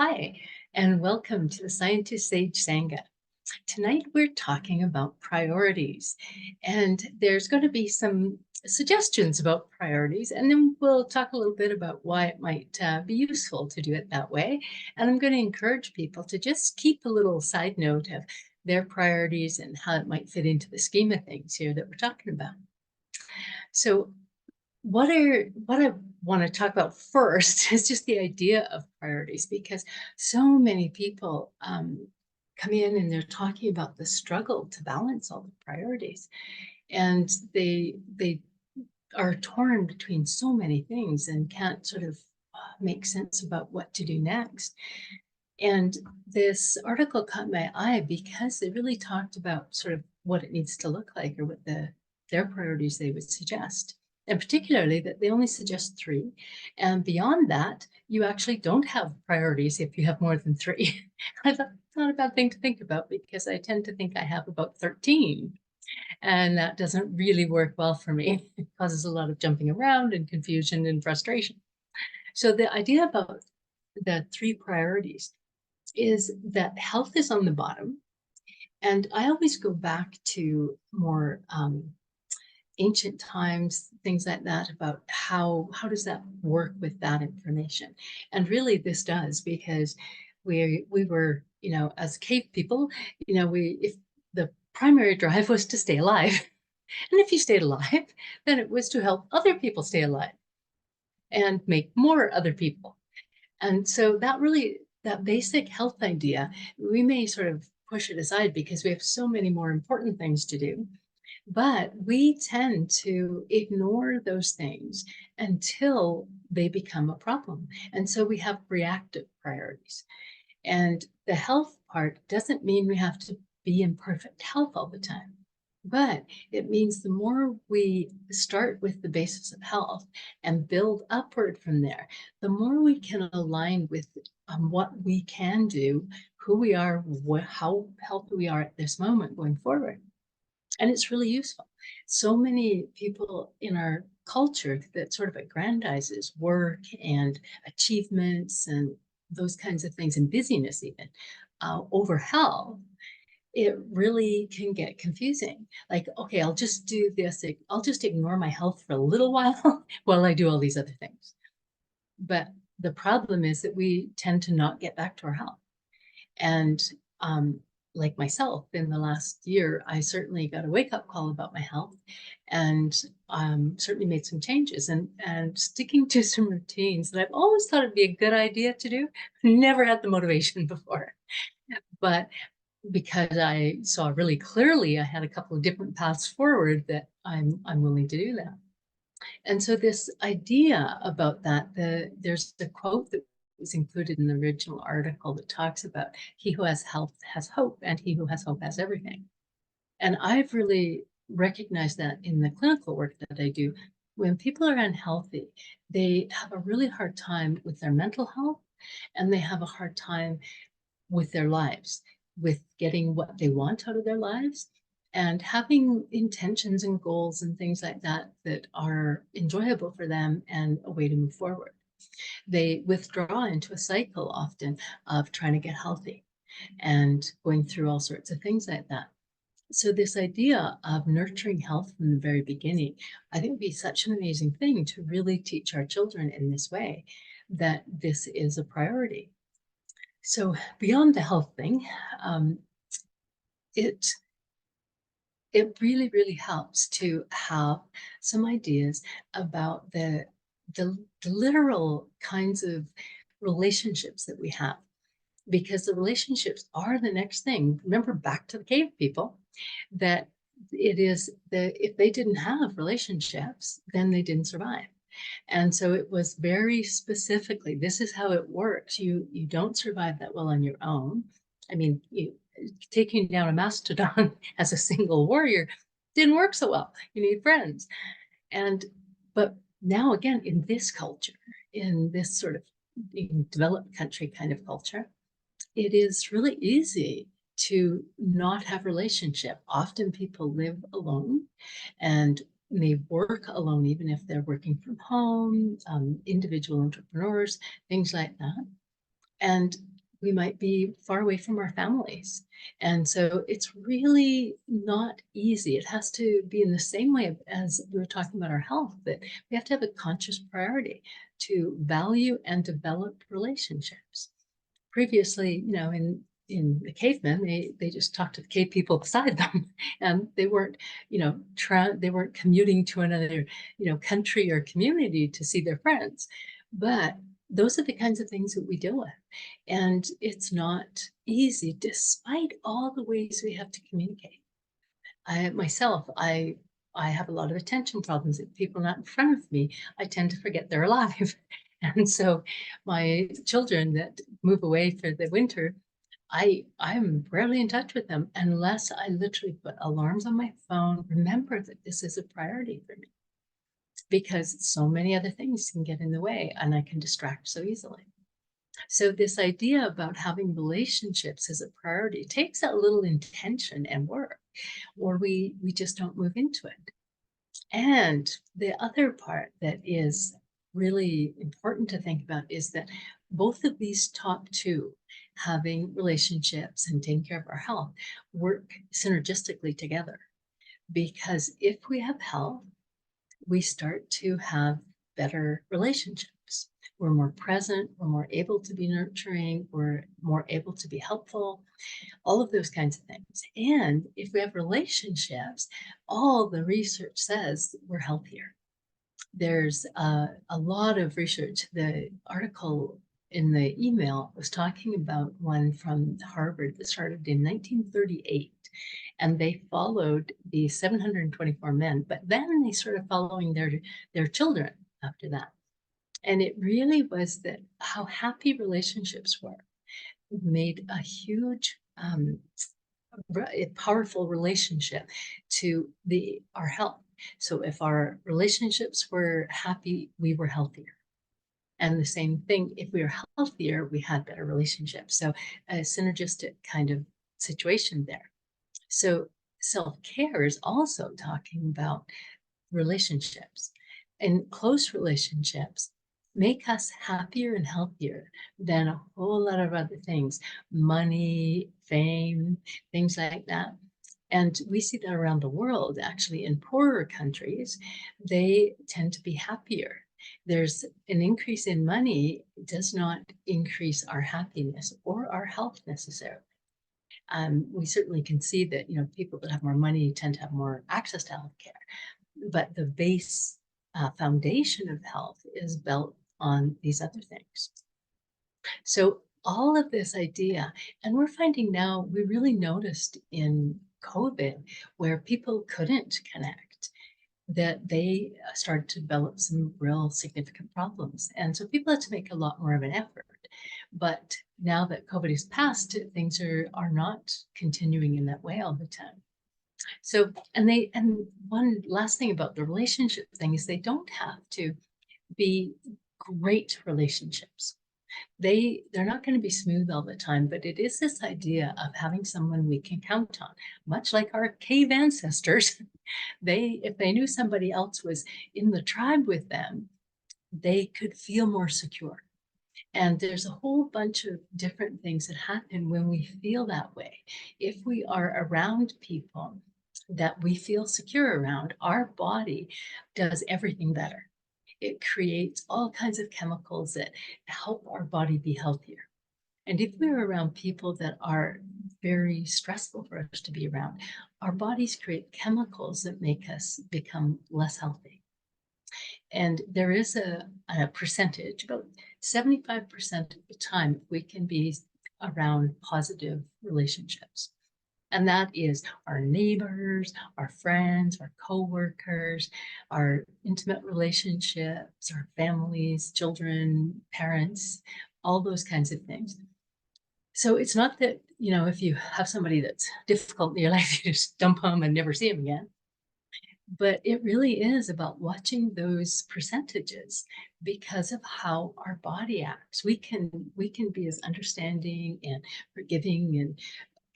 Hi, and welcome to the Scientist Sage Sangha. Tonight we're talking about priorities, and there's going to be some suggestions about priorities, and then we'll talk a little bit about why it might be useful to do it that way. And I'm going to encourage people to just keep a little side note of their priorities and how it might fit into the scheme of things here that we're talking about. So what I want to talk about first is just the idea of priorities, because so many people come in and they're talking about the struggle to balance all the priorities, and they are torn between so many things and can't sort of make sense about what to do next. And this article caught my eye because they really talked about sort of what it needs to look like, or what their priorities they would suggest. And particularly that they only suggest 3. And beyond that, you actually don't have priorities if you have more than 3. I thought it's not a bad thing to think about, because I tend to think I have about 13. And that doesn't really work well for me. It causes a lot of jumping around and confusion and frustration. So the idea about the 3 priorities is that health is on the bottom. And I always go back to more ancient times, things like that, about how does that work with that information. And really this does, because we were, as cave people, if the primary drive was to stay alive, and if you stayed alive, then it was to help other people stay alive and make more other people. And so that basic health idea, we may sort of push it aside because we have so many more important things to do. But we tend to ignore those things until they become a problem. And so we have reactive priorities. And the health part doesn't mean we have to be in perfect health all the time. But it means the more we start with the basis of health and build upward from there, the more we can align with what we can do, who we are, how healthy we are at this moment going forward. And it's really useful. So many people in our culture that sort of aggrandizes work and achievements and those kinds of things, and busyness even, over health, it really can get confusing. Like, okay, I'll just do this. I'll just ignore my health for a little while while I do all these other things. But the problem is that we tend to not get back to our health. And like myself, in the last year, I certainly got a wake-up call about my health, and certainly made some changes, and sticking to some routines that I've always thought it'd be a good idea to do. Never had the motivation before. But because I saw really clearly I had a couple of different paths forward, that I'm willing to do that. And so this idea about that, there's a quote that was included in the original article that talks about he who has health has hope, and he who has hope has everything. And I've really recognized that in the clinical work that I do. When people are unhealthy, they have a really hard time with their mental health, and they have a hard time with their lives, with getting what they want out of their lives, and having intentions and goals and things like that that are enjoyable for them and a way to move forward. They withdraw into a cycle often of trying to get healthy and going through all sorts of things like that. So this idea of nurturing health from the very beginning, I think would be such an amazing thing to really teach our children in this way, that this is a priority. So beyond the health thing, it really helps to have some ideas about the literal kinds of relationships that we have, because the relationships are the next thing. Remember, back to the cave people, that it is that if they didn't have relationships, then they didn't survive. And so it was very specifically, this is how it works. You don't survive that well on your own. I mean, taking down a mastodon as a single warrior didn't work so well. You need friends. But now again, in this culture, in this sort of developed country kind of culture, it is really easy to not have relationship. Often people live alone and may work alone, even if they're working from home, individual entrepreneurs, things like that. And we might be far away from our families. And so it's really not easy. It has to be in the same way as we were talking about our health, that we have to have a conscious priority to value and develop relationships. Previously, in the cavemen, they just talked to the cave people beside them, and they weren't, they weren't commuting to another, country or community to see their friends. But those are the kinds of things that we deal with. And it's not easy, despite all the ways we have to communicate. I have a lot of attention problems. If people are not in front of me, I tend to forget they're alive. And so my children that move away for the winter, I'm rarely in touch with them unless I literally put alarms on my phone, remember that this is a priority for me, because so many other things can get in the way and I can distract so easily. So this idea about having relationships as a priority takes a little intention and work, or we just don't move into it. And the other part that is really important to think about is that both of these top two, having relationships and taking care of our health, work synergistically together. Because if we have health, we start to have better relationships. We're more present, we're more able to be nurturing, we're more able to be helpful, all of those kinds of things. And if we have relationships, all the research says we're healthier. There's a lot of research. The article in the email was talking about one from Harvard that started in 1938. And they followed the 724 men, but then they started following their children after that. And it really was that how happy relationships were made a huge a powerful relationship to our health. So if our relationships were happy, we were healthier. And the same thing, if we were healthier, we had better relationships. So a synergistic kind of situation there. So self-care is also talking about relationships, and close relationships make us happier and healthier than a whole lot of other things, money, fame, things like that. And we see that around the world. Actually, in poorer countries, they tend to be happier. There's an increase in money does not increase our happiness or our health necessarily. We certainly can see that people that have more money tend to have more access to healthcare, but the base foundation of health is built on these other things. So all of this idea, and we're finding now, we really noticed in COVID where people couldn't connect, that they started to develop some real significant problems. And so people had to make a lot more of an effort. But now that COVID is past, things are not continuing in that way all the time. So, and one last thing about the relationship thing is they don't have to be great relationships. They're not going to be smooth all the time, but it is this idea of having someone we can count on, much like our cave ancestors. If they knew somebody else was in the tribe with them, they could feel more secure. And there's a whole bunch of different things that happen when we feel that way. If we are around people that we feel secure around, our body does everything better. It creates all kinds of chemicals that help our body be healthier. And if we're around people that are very stressful for us to be around, our bodies create chemicals that make us become less healthy. And there is a percentage, about 75% of the time, we can be around positive relationships. And that is our neighbors, our friends, our coworkers, our intimate relationships, our families, children, parents, all those kinds of things. So it's not that, if you have somebody that's difficult in your life, you just dump them and never see them again. But it really is about watching those percentages because of how our body acts. We can be as understanding and forgiving and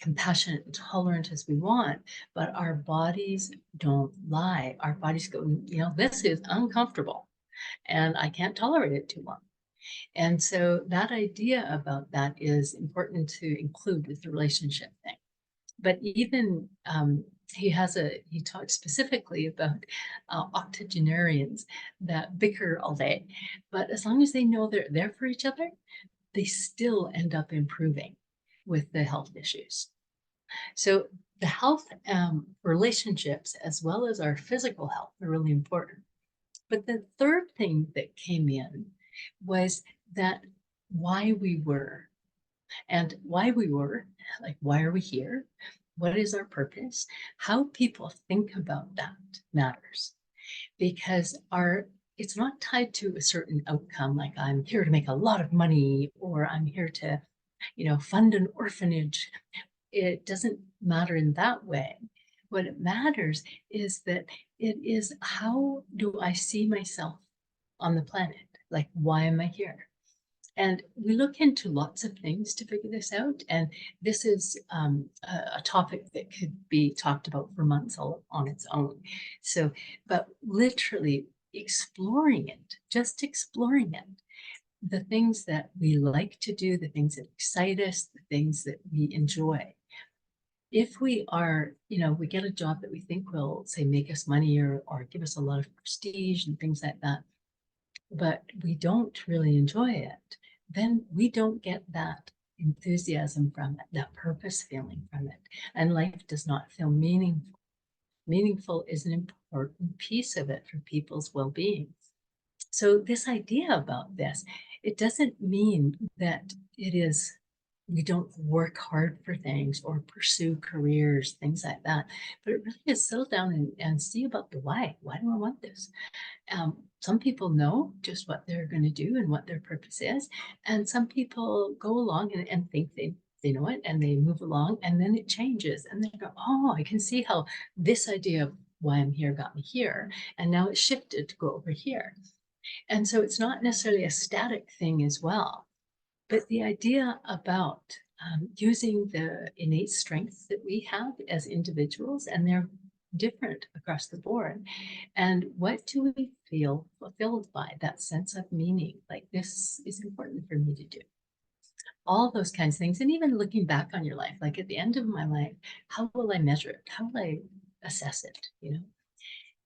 compassionate and tolerant as we want, but our bodies don't lie. Our bodies go, this is uncomfortable and I can't tolerate it too long. And so that idea about that is important to include with the relationship thing. But even he talks specifically about octogenarians that bicker all day, but as long as they know they're there for each other, they still end up improving with the health issues. So the health relationships, as well as our physical health, are really important. But the third thing that came in was that why we were and why we were, like, why are we here? What is our purpose? How people think about that matters, because it's not tied to a certain outcome, like I'm here to make a lot of money or I'm here to, fund an orphanage. It doesn't matter in that way. What it matters is that it is, how do I see myself on the planet? Like, why am I here? And we look into lots of things to figure this out. And this is a topic that could be talked about for months all on its own. So, but literally exploring it, just exploring it, the things that we like to do, the things that excite us, the things that we enjoy. If we are, we get a job that we think will, say, make us money or give us a lot of prestige and things like that, but we don't really enjoy it, then we don't get that enthusiasm from it, that purpose feeling from it. And life does not feel meaningful. Meaningful is an important piece of it for people's well-being. So this idea about this, it doesn't mean that we don't work hard for things or pursue careers, things like that. But it really is settle down and see about the why. Why do I want this? Some people know just what they're going to do and what their purpose is. And some people go along and think they know it, and they move along, and then it changes. And they go, oh, I can see how this idea of why I'm here got me here. And now it's shifted to go over here. And so it's not necessarily a static thing as well. But the idea about using the innate strengths that we have as individuals, and they're different across the board, and what do we feel fulfilled by, that sense of meaning, like this is important for me to do, all those kinds of things. And even looking back on your life, like at the end of my life, how will I measure it? How will I assess it?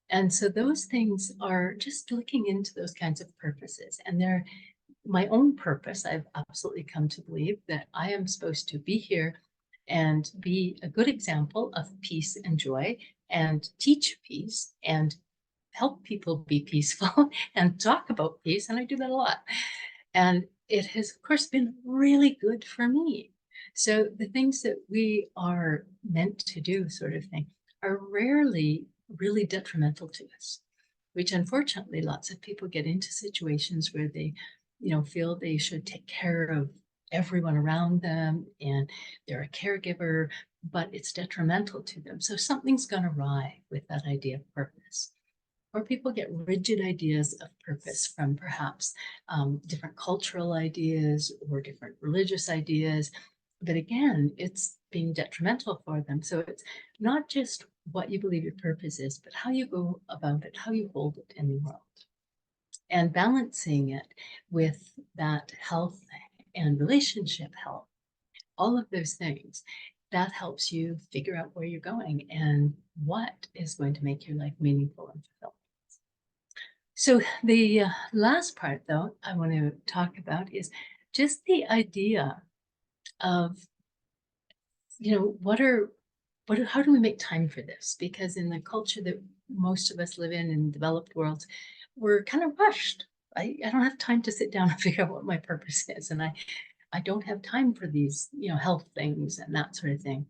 And so those things are just looking into those kinds of purposes. And they're my own purpose. I've absolutely come to believe that I am supposed to be here and be a good example of peace and joy, and teach peace and help people be peaceful and talk about peace. And I do that a lot. And it has, of course, been really good for me. So the things that we are meant to do, sort of thing, are rarely really detrimental to us, which unfortunately lots of people get into situations where they, feel they should take care of everyone around them and they're a caregiver, but it's detrimental to them. So something's gone awry with that idea of purpose. Or people get rigid ideas of purpose from perhaps different cultural ideas or different religious ideas. But again, it's being detrimental for them. So it's not just what you believe your purpose is, but how you go about it, how you hold it in the world. And balancing it with that health and relationship health, all of those things, that helps you figure out where you're going and what is going to make your life meaningful and fulfilling. So the last part, though, I want to talk about is just the idea of, how do we make time for this? Because in the culture that most of us live in developed worlds, we're kind of rushed. I don't have time to sit down and figure out what my purpose is. And I don't have time for these, health things and that sort of thing.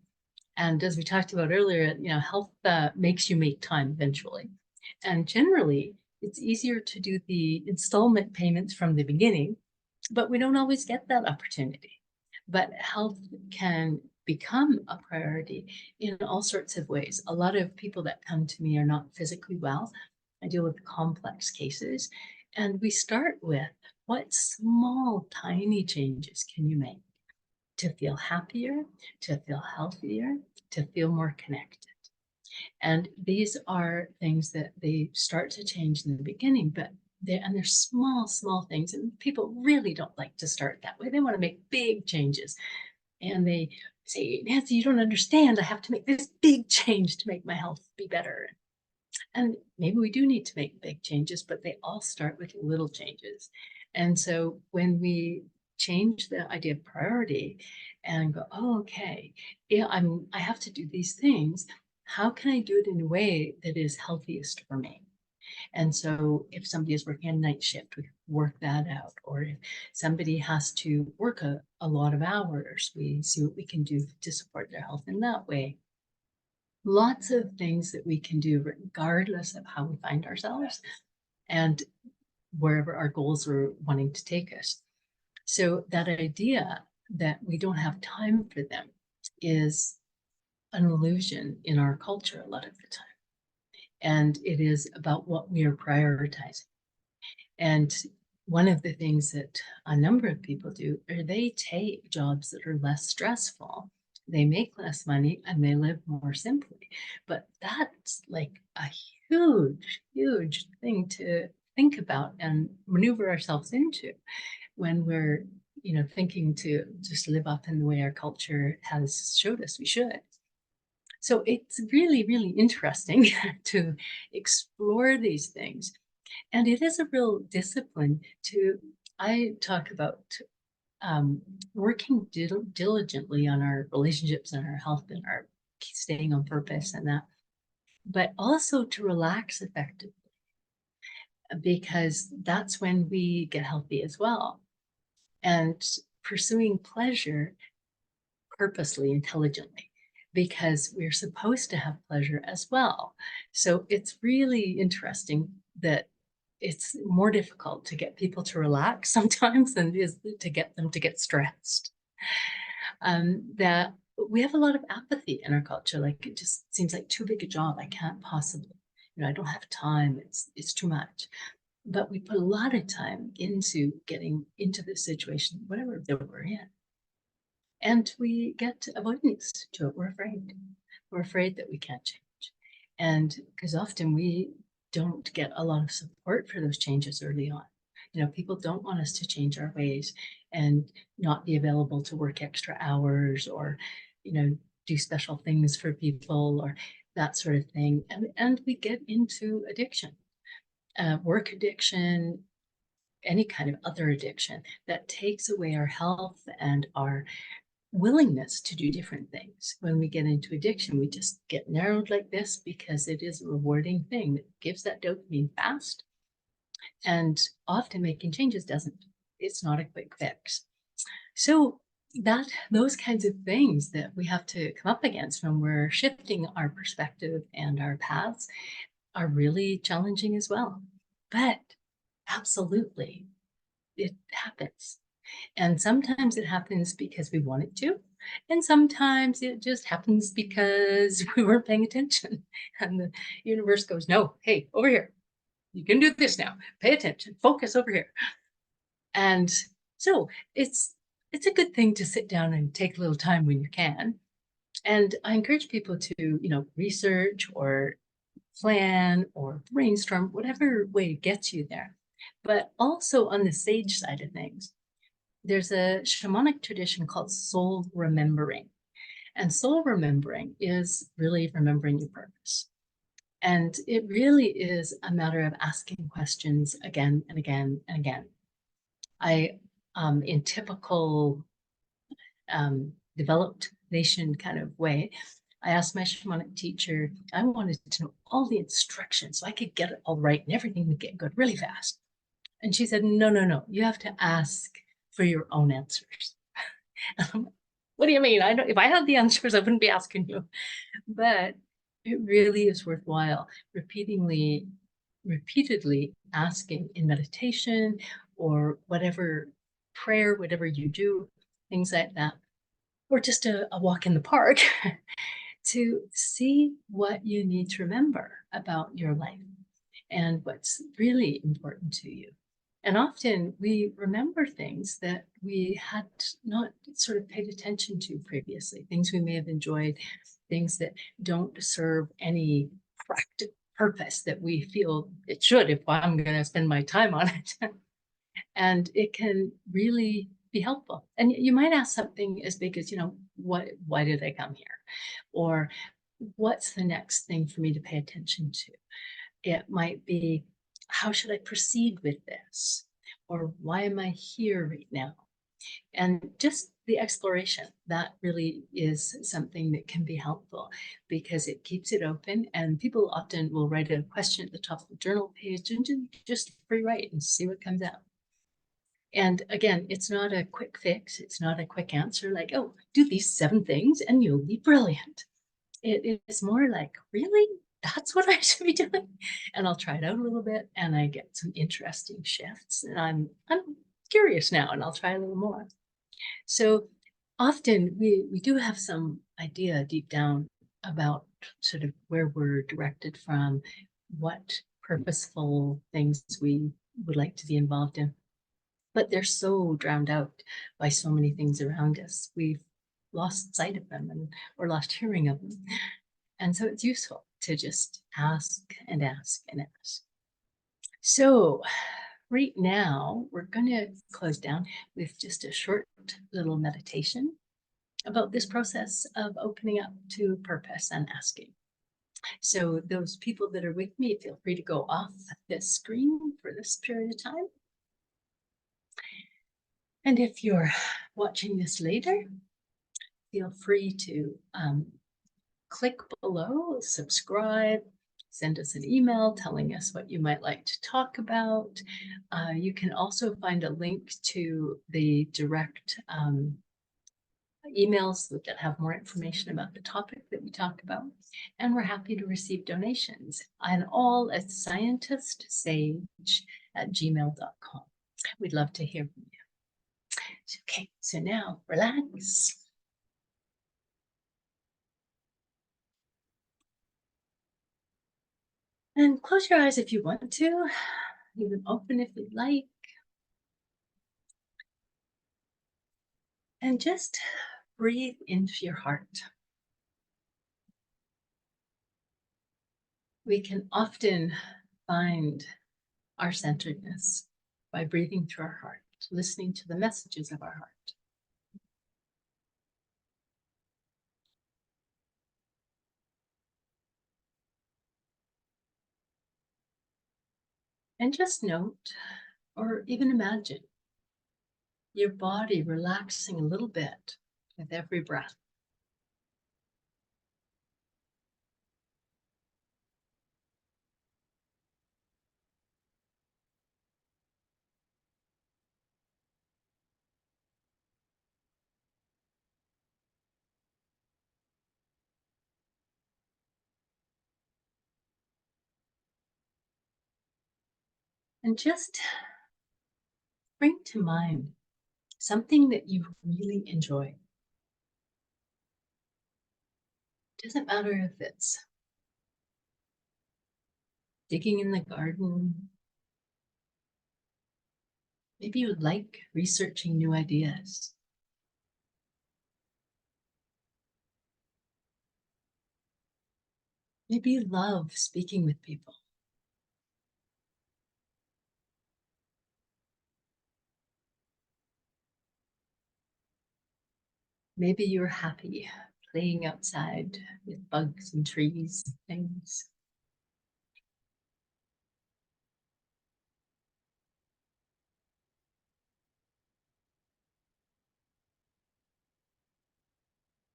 And as we talked about earlier, health makes you make time eventually. And generally, it's easier to do the installment payments from the beginning, but we don't always get that opportunity. But health can become a priority in all sorts of ways. A lot of people that come to me are not physically well. I deal with complex cases. And we start with, what small, tiny changes can you make to feel happier, to feel healthier, to feel more connected? And these are things that they start to change in the beginning, but And they're small things, and people really don't like to start that way. They want to make big changes, and they say, Nancy, you don't understand. I have to make this big change to make my health be better. And maybe we do need to make big changes, but they all start with little changes. And so when we change the idea of priority and go, oh, okay, yeah, I have to do these things. How can I do it in a way that is healthiest for me? And so if somebody is working a night shift, we work that out. Or if somebody has to work a lot of hours, we see what we can do to support their health in that way. Lots of things that we can do regardless of how we find ourselves and wherever our goals are wanting to take us. So that idea that we don't have time for them is an illusion in our culture a lot of the time. And it is about what we are prioritizing. And one of the things that a number of people do are they take jobs that are less stressful. They make less money and they live more simply. But that's like a huge thing to think about and maneuver ourselves into when we're, thinking to just live up in the way our culture has showed us we should. So it's really interesting to explore these things. And it is a real discipline I talk about working diligently on our relationships and our health and our staying on purpose and that, but also to relax effectively, because that's when we get healthy as well. And pursuing pleasure purposely, intelligently, because we're supposed to have pleasure as well. So it's really interesting that it's more difficult to get people to relax sometimes than it is to get them to get stressed. That we have a lot of apathy in our culture. Like it just seems like too big a job. I can't possibly, I don't have time. It's too much. But we put a lot of time into getting into this situation, whatever that we're in. And we get avoidance to it. We're afraid. We're afraid that we can't change. And because often we don't get a lot of support for those changes early on. People don't want us to change our ways and not be available to work extra hours or, do special things for people or that sort of thing. And we get into addiction, work addiction, any kind of other addiction that takes away our health and our willingness to do different things. When we get into addiction, we just get narrowed like this because it is a rewarding thing that gives that dopamine fast. And often making changes doesn't. It's not a quick fix. So those kinds of things that we have to come up against when we're shifting our perspective and our paths are really challenging as well. But absolutely, it happens. And sometimes it happens because we want it to. And sometimes it just happens because we weren't paying attention. And the universe goes, no, hey, over here. You can do this now. Pay attention. Focus over here. And so it's a good thing to sit down and take a little time when you can. And I encourage people to, research or plan or brainstorm, whatever way gets you there. But also on the sage side of things, there's a shamanic tradition called soul remembering. And soul remembering is really remembering your purpose. And it really is a matter of asking questions again and again and again. In typical developed nation kind of way, I asked my shamanic teacher, I wanted to know all the instructions so I could get it all right and everything would get good really fast. And she said, no, you have to ask for your own answers. What do you mean? If I had the answers, I wouldn't be asking you. But it really is worthwhile repeatedly asking in meditation or whatever prayer, whatever you do, things like that, or just a walk in the park to see what you need to remember about your life and what's really important to you. And often we remember things that we had not sort of paid attention to previously, things we may have enjoyed, things that don't serve any purpose that we feel it should if I'm going to spend my time on it. And it can really be helpful. And you might ask something as big as, why did I come here? Or what's the next thing for me to pay attention to? It might be, how should I proceed with this? Or why am I here right now? And just the exploration, that really is something that can be helpful because it keeps it open. And people often will write a question at the top of the journal page and just free write and see what comes out. And again, it's not a quick fix. It's not a quick answer like, oh, do these 7 things and you'll be brilliant. It is more like, really? That's what I should be doing? And I'll try it out a little bit and I get some interesting shifts and I'm curious now and I'll try a little more. So often we do have some idea deep down about sort of where we're directed from, what purposeful things we would like to be involved in. But they're so drowned out by so many things around us. We've lost sight of them or lost hearing of them. And so it's useful to just ask and ask and ask. So right now, we're going to close down with just a short little meditation about this process of opening up to purpose and asking. So those people that are with me, feel free to go off this screen for this period of time. And if you're watching this later, feel free to click below, subscribe, send us an email telling us what you might like to talk about. You can also find a link to the direct emails that have more information about the topic that we talk about. And we're happy to receive donations, and all at scientistsage@gmail.com. We'd love to hear from you. Okay, so now relax. And close your eyes if you want to. Leave them open if you'd like. And just breathe into your heart. We can often find our centeredness by breathing through our heart, listening to the messages of our heart. And just note, or even imagine, your body relaxing a little bit with every breath. And just bring to mind something that you really enjoy. It doesn't matter if it's digging in the garden. Maybe you like researching new ideas. Maybe you love speaking with people. Maybe you're happy playing outside with bugs and trees and things.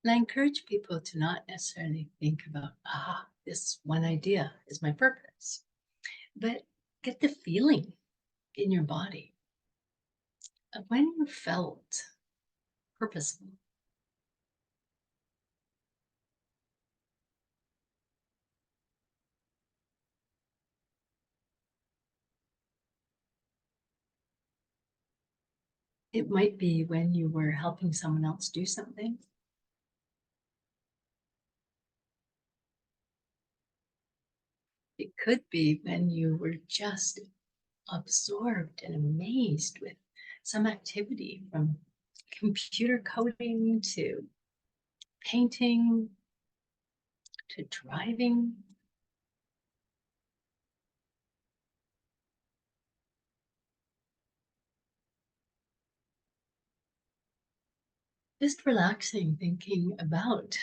And I encourage people to not necessarily think about, this one idea is my purpose, but get the feeling in your body of when you felt purposeful. It might be when you were helping someone else do something. It could be when you were just absorbed and amazed with some activity, from computer coding to painting to driving. Just relaxing, thinking about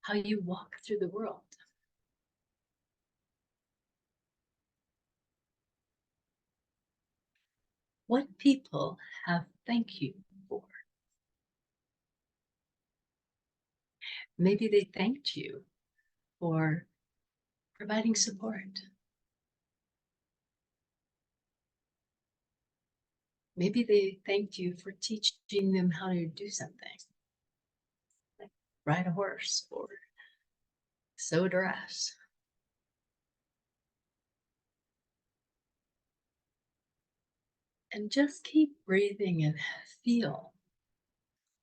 how you walk through the world. What people have thank you for. Maybe they thanked you for providing support. Maybe they thanked you for teaching them how to do something, like ride a horse or sew a dress. And just keep breathing and feel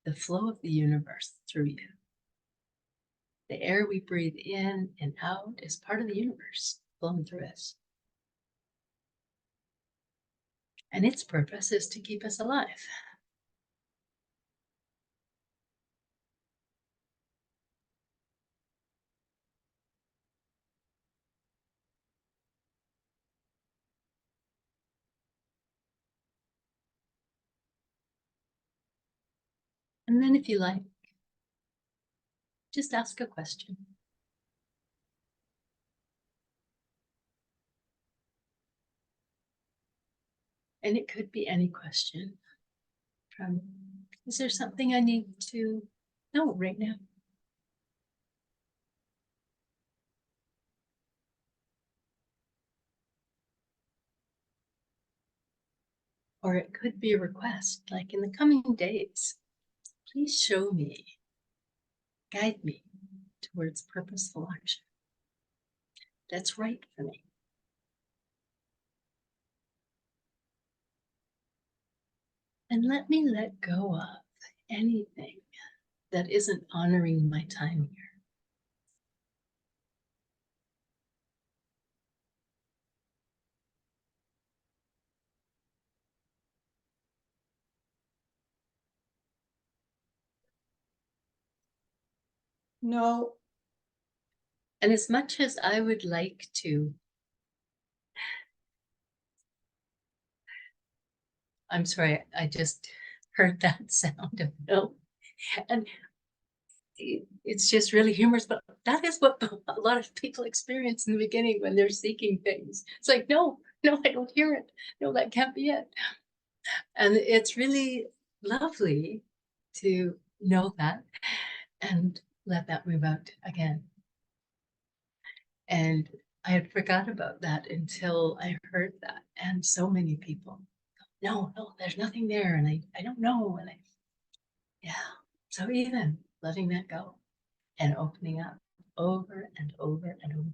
the flow of the universe through you. The air we breathe in and out is part of the universe flowing through us. And its purpose is to keep us alive. And then if you like, just ask a question. And it could be any question from, is there something I need to know right now? Or it could be a request, like in the coming days, please show me, guide me towards purposeful action that's right for me. And let me let go of anything that isn't honoring my time here. No. And as much as I would like to, I'm sorry, I just heard that sound of no. And it's just really humorous, but that is what a lot of people experience in the beginning when they're seeking things. It's like, no, no, I don't hear it. No, that can't be it. And it's really lovely to know that and let that move out again. And I had forgot about that until I heard that. And so many people, no, no, there's nothing there. And I don't know. And yeah. So even letting that go and opening up over and over and over.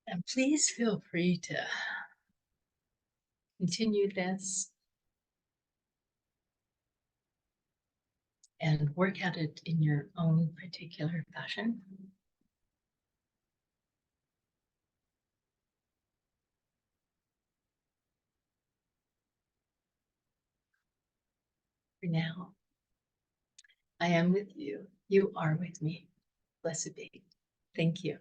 And please feel free to continue this and work at it in your own particular fashion. For now, I am with you. You are with me. Blessed be. Thank you.